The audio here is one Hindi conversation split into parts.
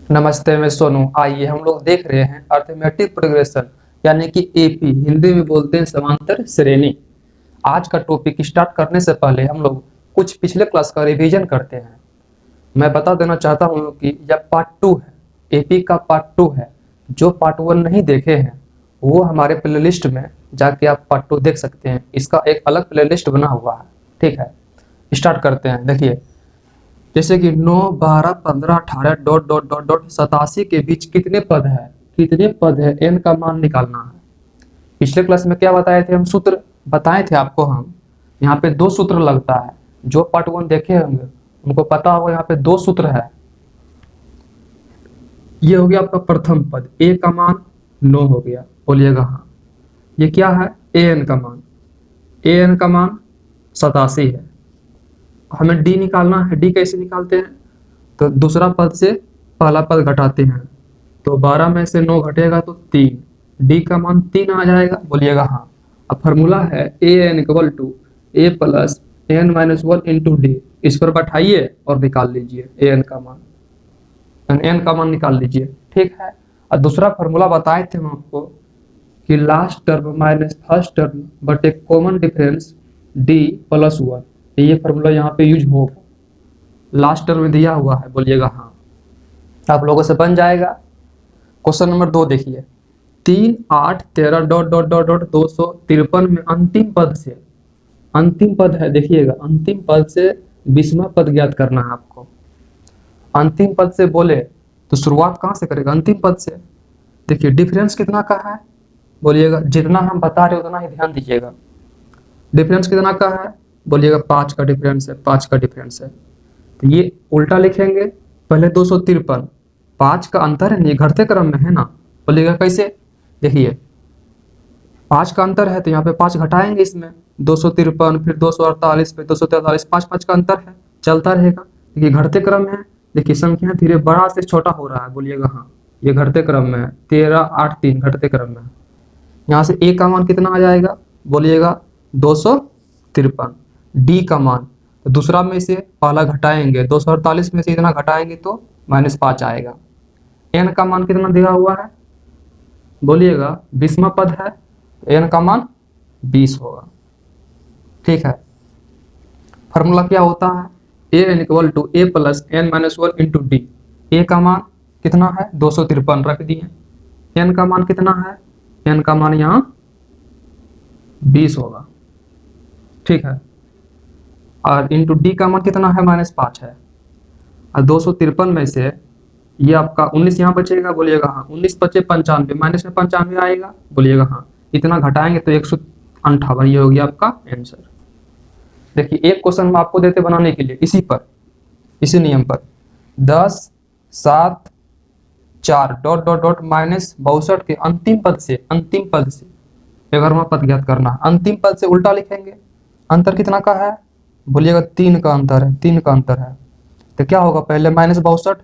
नमस्ते, मैं सोनू। आइए हम लोग देख रहे हैं अर्थमेटिक प्रोग्रेशन यानी कि एपी, हिंदी में बोलते हैं समांतर श्रेणी। आज का टॉपिक स्टार्ट करने से पहले हम लोग कुछ पिछले क्लास का रिवीजन करते हैं। मैं बता देना चाहता हूँ कि यह पार्ट 2 है, एपी का पार्ट 2 है। जो पार्ट 1 नहीं देखे हैं वो हमारे प्लेलिस्ट में जाके आप पार्ट 2 देख सकते हैं। इसका एक अलग प्लेलिस्ट बना हुआ है। ठीक है, स्टार्ट करते हैं। देखिए, जैसे कि 9, 12, 15, 18 डॉट डॉट डॉट डॉट 87 के बीच कितने पद है, कितने पद है, एन का मान निकालना है। पिछले क्लास में क्या बताए थे हम, सूत्र बताए थे आपको हम। यहाँ पे दो सूत्र लगता है। जो पार्ट 1 देखे होंगे उनको पता होगा, यहाँ पे दो सूत्र है। ये हो गया आपका प्रथम पद, ए का मान 9 हो गया, बोलिएगा हाँ। ये क्या है, ए एन का मान, ए एन का मान 87 है। हमें डी निकालना है। डी कैसे निकालते हैं, तो दूसरा पद से पहला पद घटाते हैं। तो 12 में से 9 घटेगा तो 3, डी का मान 3 आ जाएगा, बोलिएगा हाँ। अब फॉर्मूला है a n equal to A plus N minus 1 into d. इस पर बैठाइए और निकाल लीजिए ए एन का मान, एन का मान निकाल लीजिए। ठीक है। और दूसरा फॉर्मूला बताए थे हम आपको कि last term minus first term but एक कॉमन डिफरेंस डी प्लस 1। ये फॉर्मूला यहाँ पे यूज होगा, लास्ट टर्म में दिया हुआ है, बोलिएगा हाँ। आप लोगों से बन जाएगा। क्वेश्चन नंबर 2 देखिए, 3, 8, 13 डॉट डॉट डॉट डॉट 253 में अंतिम पद से, अंतिम पद है देखिएगा, अंतिम पद से 20वां पद ज्ञात करना है आपको। अंतिम पद से बोले तो शुरुआत कहाँ से करेगा, अंतिम पद से। देखिए डिफरेंस कितना का है, बोलिएगा। जितना हम बता रहे उतना ही ध्यान दीजिएगा। डिफरेंस कितना का है, बोलिएगा 5 का डिफरेंस है, 5 का डिफरेंस है। तो ये उल्टा लिखेंगे, पहले 253, 5 का अंतर है, ये घटते क्रम में है ना, बोलिएगा कैसे। देखिए 5 का अंतर है तो यहाँ पे 5 घटाएंगे इसमें, 253 फिर 248 फिर 243, 5 5 का अंतर है, चलता रहेगा। देखिए घटते क्रम है। देखिए संख्या धीरे बड़ा से छोटा हो रहा है, बोलिएगा हाँ। ये घटते क्रम में है, 13, 8, 3 घटते क्रम में है। यहाँ से ए का मान कितना आ जाएगा, बोलिएगा 253। डी का मान, तो दूसरा में से पहला घटाएंगे, 248 में से इतना घटाएंगे तो -5 आएगा। एन का मान कितना दिया हुआ है, बोलिएगा 20वां पद है, एन का मान 20 होगा। ठीक है। फॉर्मूला क्या होता है, a n equal to A plus N minus 1 into d. A का मान कितना है, 253 रख दिए। एन का मान कितना है, एन का मान यहाँ 20 होगा। ठीक है। और इंटू डी का मान कितना है, -5 है। और 253 में से ये आपका 19 यहाँ बचेगा, बोलिएगा हाँ। 19 बचे 95, माइनस में 95 आएगा, बोलिएगा हाँ। इतना घटाएंगे तो 158, ये हो गया आपका आंसर। देखिए एक क्वेश्चन हम आपको देते बनाने के लिए, इसी पर, इसी नियम पर, 10, 7, 4 डॉट डॉट डॉट -62 के अंतिम पद से, अंतिम पद से 11वां पद ज्ञात करना है। अंतिम पद से उल्टा लिखेंगे। अंतर कितना का है, बोलिएगा 3 का अंतर है, 3 का अंतर है। तो क्या होगा, पहले -62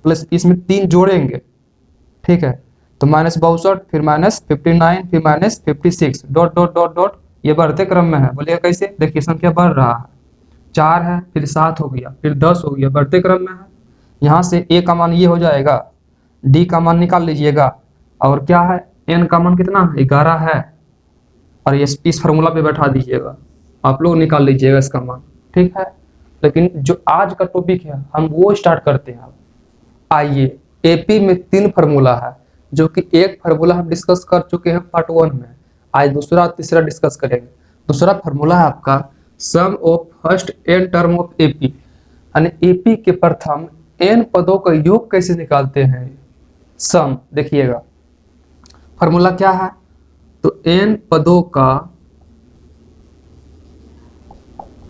प्लस इसमें 3 जोड़ेंगे। ठीक है, तो -62 फिर -59 फिर -56 डॉट डॉट डॉट डॉट, ये बढ़ते क्रम में है, बोलिएगा कैसे। देखिए संख्या बढ़ रहा है, 4 है फिर 7 हो गया फिर 10 हो गया, बढ़ते क्रम में है। यहाँ से ए का मान ये हो जाएगा, डी का मान निकाल लीजिएगा, और क्या है, एन का मान कितना है, 11 है। और ये इस फार्मूला पे बैठा दीजिएगा, आप लोग निकाल लीजिएगा इसका मान। ठीक है। लेकिन जो आज का टॉपिक है हम वो स्टार्ट करते हैं। आइए, एपी में 3 फार्मूला है, जो कि एक फार्मूला हम डिस्कस कर चुके हैं पार्ट 1 में। आज दूसरा तीसरा डिस्कस करेंगे। दूसरा फार्मूला है आपका sum of first n term of AP, यानी एपी के प्रथम एन पदों का योग कैसे निकालते हैं, सम। देखिएगा फार्मूला क्या है, तो एन पदों का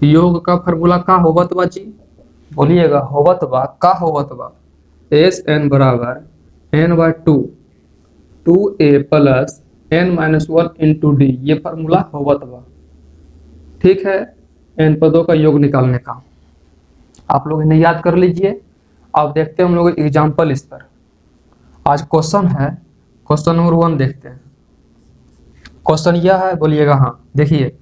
योग का फार्मूला का होवत बा जी, बोलिएगा होवत बा, का होवत बा, एस एन बराबर n/2 2a plus n minus 1 into D. ये फार्मूला होवत बा। ठीक है, एन पदों का योग निकालने का आप लोग इन्हें याद कर लीजिए। अब देखते हैं हम लोग एग्जाम्पल इस पर। आज क्वेश्चन है, क्वेश्चन नंबर 1 देखते हैं। क्वेश्चन यह है, बोलिएगा हाँ। देखिए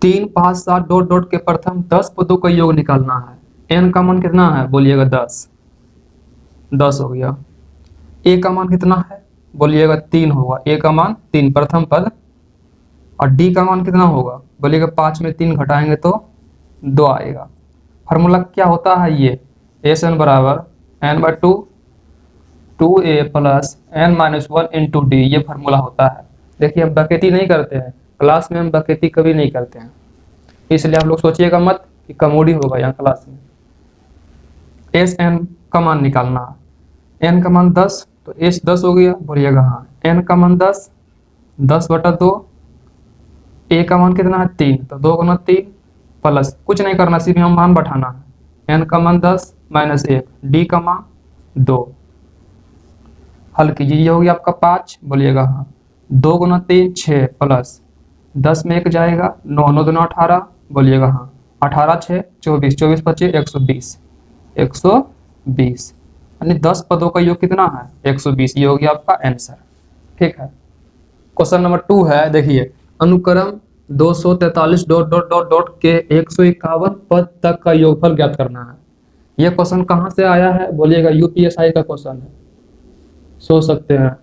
3, 5, 7 डॉट डॉट के प्रथम 10 पदों का योग निकालना है। एन का मान कितना है, बोलिएगा 10। 10 हो गया। ए का मान कितना है बोलिएगा 3 होगा, ए का मान 3 प्रथम पद। और डी का मान कितना होगा बोलिएगा 5 में 3 घटाएंगे तो 2 आएगा। फार्मूला क्या होता है ये, एस एन बराबर N by two A plus N minus one into D, ये फार्मूला होता है। देखिए हम बकेती नहीं करते हैं क्लास में, हम बकेती कभी नहीं करते हैं, इसलिए आप लोग सोचिएगा मत कि कमोडी होगा यहाँ क्लास में। एस एन का मान निकालना है, एन का मान 10 तो एस 10 हो गया बोलिएगा हाँ। एन का मान 10, 10/2, ए का मान कितना है 3 तो 2 गुना 3 प्लस कुछ नहीं करना, सिर्फ हम मान बैठाना है। एन का मान 10 माइनस 1, डी का मान 2, हल कीजिए, ये हो गया आपका 5 बोलिएगा हाँ। 2 गुना 3 6 प्लस 10 में 1 जाएगा 9, 9 दूना 18 बोलिएगा हाँ। 18 6 24, 24 25 120, 120 यानी 10 पदों का योग कितना है 120, ये हो गया आपका आंसर। ठीक है, क्वेश्चन नंबर 2 है, देखिए अनुक्रम 243 डॉट डॉट डॉट डॉट के 151 पद तक का योगफल ज्ञात करना है। यह क्वेश्चन कहाँ से आया है बोलिएगा, यूपीएसआई का क्वेश्चन है, सोच सकते हैं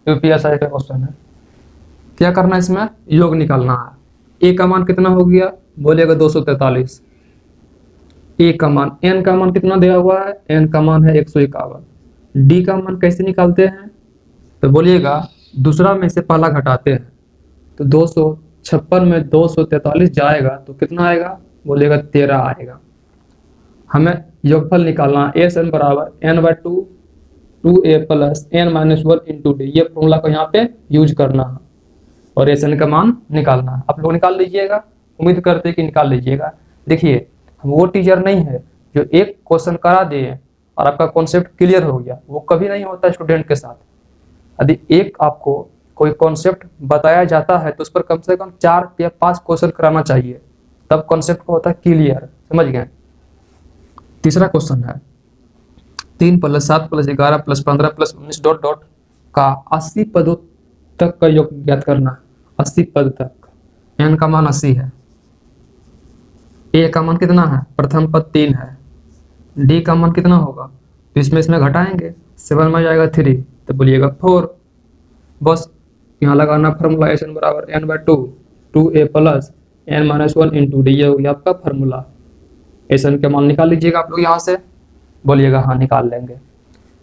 यूपीएसआई का क्वेश्चन है। क्या करना है इसमें, योग निकालना है। ए का मान कितना हो गया बोलिएगा 243, ए का मान, एन का मान कितना दिया हुआ है, एन का मान है 151, डी का मान कैसे निकालते हैं तो बोलिएगा दूसरा में से पहला घटाते हैं, तो 256 में 243 जाएगा तो कितना आएगा बोलिएगा 13 आएगा। हमें योगफल निकालना, एस एन बराबर N by two A plus N minus one into D, ये फॉर्मूला को यहाँ पे यूज करना है और एस एन का मान निकालना है। आप लोग निकाल लीजिएगा, उम्मीद करते हैं कि निकाल लीजिएगा। देखिए हम वो टीचर नहीं है जो एक क्वेश्चन करा दे और आपका कॉन्सेप्ट क्लियर हो गया, वो कभी नहीं होता स्टूडेंट के साथ। यदि एक आपको कोई कॉन्सेप्ट बताया जाता है तो उस पर कम से कम 4 या 5 क्वेश्चन कराना चाहिए, तब कॉन्सेप्ट को होता है क्लियर, समझ गए। तीसरा क्वेश्चन है 3 + 7 + 11 + 15 + 19 डॉट डॉट का 80 पदों तक का योग ज्ञात करना है। 80 पद तक, एन का मान 80 है, ए का मान कितना है प्रथम पद 3 है, डी का मान कितना होगा तो इसमें घटाएंगे, 7 में जाएगा 3 तो बोलिएगा 4। बस यहाँ लगाना फार्मूला, एस एन बराबर N by two A plus N minus one into D, ये हो गया आपका फार्मूला। एस एन के मान निकाल लीजिएगा आप लोग यहाँ से, बोलिएगा हाँ निकाल लेंगे।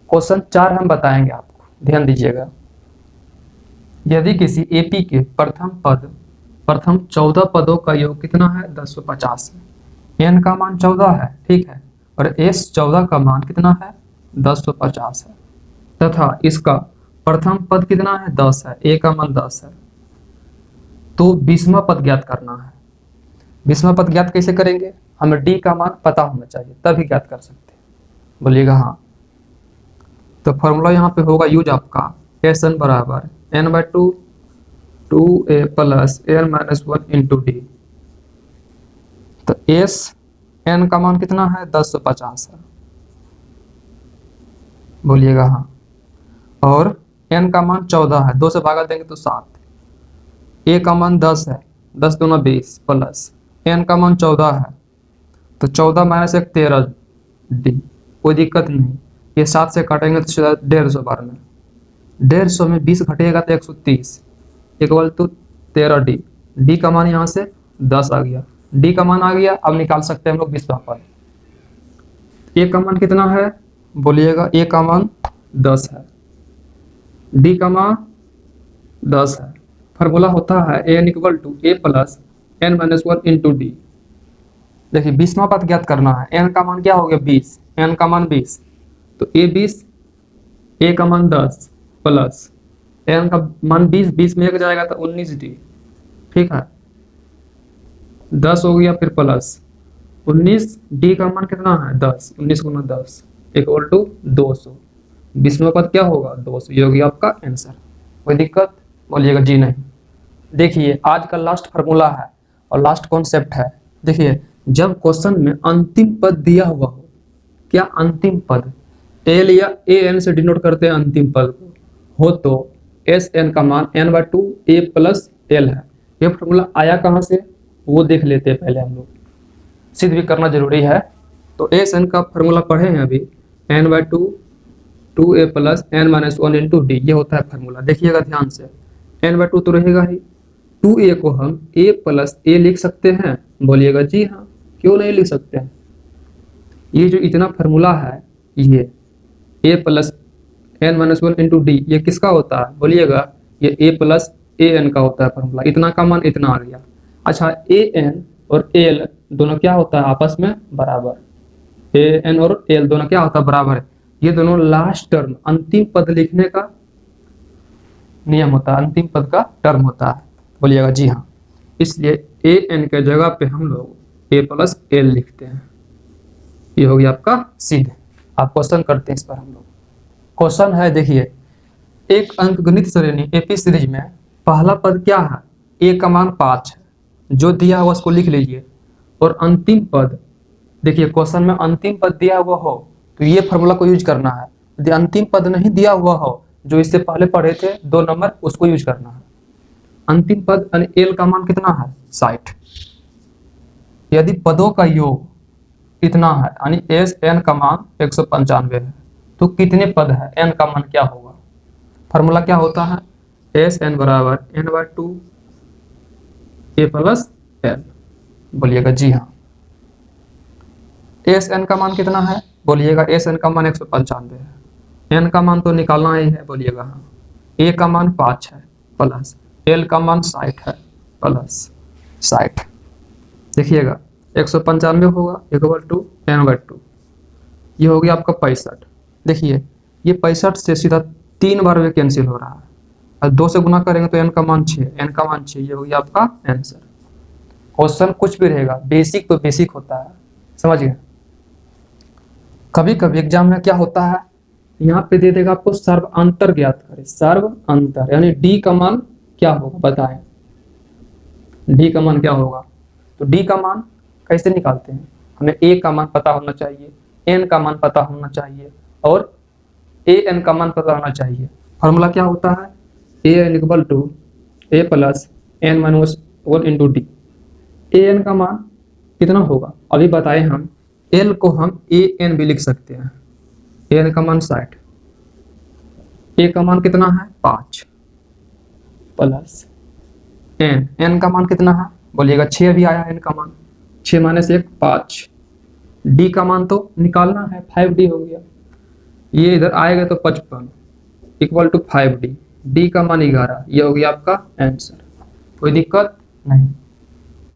क्वेश्चन 4 हम बताएंगे आपको, ध्यान दीजिएगा। यदि किसी एपी के प्रथम 14 पदों का योग कितना है 1050 है, एन का मान 14 है, ठीक है, और एस 14 का मान कितना है 1050 है, तथा इसका प्रथम पद कितना है 10 है, ए का मान 10 है, तो 20वां पद ज्ञात करना है। 20वां पद ज्ञात कैसे करेंगे, हमें डी का मान पता होना चाहिए तभी ज्ञात कर सकते हैं, बोलिएगा हाँ। तो फॉर्मूला यहाँ पे होगा यूज आपका, एस एन बराबर N by two A plus N minus one into D, तो एस एन का मान कितना है 1050 है, बोलिएगा हाँ, और एन का मान 14 है, 2 से भागा देंगे तो 7, ए का मान 10 है, 10 दूना 20 प्लस एन का मान 14 है तो 14 माइनस 1 13 डी, कोई दिक्कत नहीं, ये 7 से काटेंगे तो 150 बार में, 150 में 20 घटेगा तो 130 इक्वल टू 13 डी, डी का मान यहाँ से 10 आ गया, डी का मान आ गया। अब निकाल सकते हैं हम लोग 20वां पद। ए का मान कितना है बोलिएगा, ए का मान 10 है, डी का मान 10 है, फार्मूला होता है N equal to A plus N minus one into D. देखिए 20वां पद ज्ञात करना है, एन का मान क्या हो गया 20, एन का मान 20, तो ए 20, ए का मान 10 प्लस एन का मान 20, 20 में 1 जाएगा तो 19 डी, ठीक है, 10 हो गया, फिर प्लस 19, डी का मान कितना है 10, 19 गुना 10 इक्वल टू 200। 20वां पद क्या होगा 200, ये हो गया आपका आंसर। कोई दिक्कत बोलिएगा जी नहीं। देखिए आज का लास्ट फार्मूला है और लास्ट कॉन्सेप्ट है। देखिए जब क्वेश्चन में अंतिम पद दिया हुआ हो, क्या अंतिम पद एल या ए एन से डिनोट करते हैं अंतिम पद को, हो तो एस एन का मान N by two A plus L है। ये फार्मूला आया कहाँ से वो देख लेते हैं पहले हम लोग, सिद्ध भी करना जरूरी है। तो एस एन का फार्मूला पढ़े हैं अभी, N by 2a plus n minus 1 into D, ये होता है फार्मूला। देखिएगा ध्यान से, n/2 तो रहेगा ही, 2a को हम a प्लस a लिख सकते हैं, बोलिएगा जी हाँ, क्यों नहीं लिख सकते हैं। ये जो इतना फार्मूला है, ये a plus n minus 1 into D, ये किसका होता है बोलिएगा, ये a प्लस ए एन का होता है फार्मूला। इतना का मान इतना आ गया। अच्छा, ए एन और एल दोनों क्या होता है आपस में बराबर, ए एन और एल दोनों क्या होता है बराबर है। ये दोनों लास्ट टर्म अंतिम पद लिखने का नियम होता है, अंतिम पद का टर्म होता है, बोलिएगा जी हाँ। इसलिए ए एन के जगह पे हम लोग ए प्लस एल लिखते हैं। ये हो गया आपका सिद्ध। आप क्वेश्चन करते हैं इस पर हम लोग। क्वेश्चन है, देखिए, एक अंकगणित श्रेणी एपी सीरीज में पहला पद क्या है, ए का मान 5 है, जो दिया हुआ उसको लिख लीजिए। और अंतिम पद, देखिए क्वेश्चन में अंतिम पद दिया हुआ हो तो ये फॉर्मूला को यूज करना है। यदि अंतिम पद नहीं दिया हुआ हो, जो इससे पहले पढ़े थे 2 नंबर, उसको यूज करना है। अंतिम पद यानी एल का मान कितना है 60। यदि पदों का योग इतना है यानी एस एन का मान 195 है, तो कितने पद है, एन का मान क्या होगा। फॉर्मूला क्या होता है, एस एन बराबर n/2 ए प्लस एल, बोलिएगा जी हाँ। एस एन का मान कितना है, बोलिएगा एस एन का मान 195 है, एन का मान तो निकालना ही है, बोलिएगा हाँ। ए का मान 5 है प्लस एल का मान 60 है प्लस 60, देखिएगा 195 होगा इक्वल टू n/2, ये हो गया आपका 65। देखिए ये 65 से सीधा 3 बार में कैंसिल हो रहा है, और 2 से गुना करेंगे तो n का मान 6, n का मान 6, ये हो गया आपका आंसर। क्वेश्चन कुछ भी रहेगा, बेसिक तो बेसिक होता है, समझ गए। कभी कभी एग्जाम में क्या होता है, यहाँ पे दे देगा आपको सर्व अंतर ज्ञात करें, सर्व अंतर यानी डी का मान क्या होगा बताएं, डी का मान क्या होगा। तो डी का मान कैसे निकालते हैं, हमें ए का मान पता होना चाहिए, एन का मान पता होना चाहिए, और ए एन का मान पता होना चाहिए। फॉर्मूला क्या होता है, a n equal to A plus N minus 1 into d. A n का मान कितना होगा अभी बताए हम, एल को हम ए एन भी लिख सकते हैं, ए एन का मान 60, ए का मान कितना है 5 प्लस एन, एन का मान कितना है बोलिएगा 6 भी आया एन का मान, 6 माइनस 1 5, डी का मान तो निकालना है 5d हो गया, ये इधर आएगा तो 55 इक्वल टू 5d, डी का मान 11, ये हो गया आपका आंसर। कोई दिक्कत नहीं।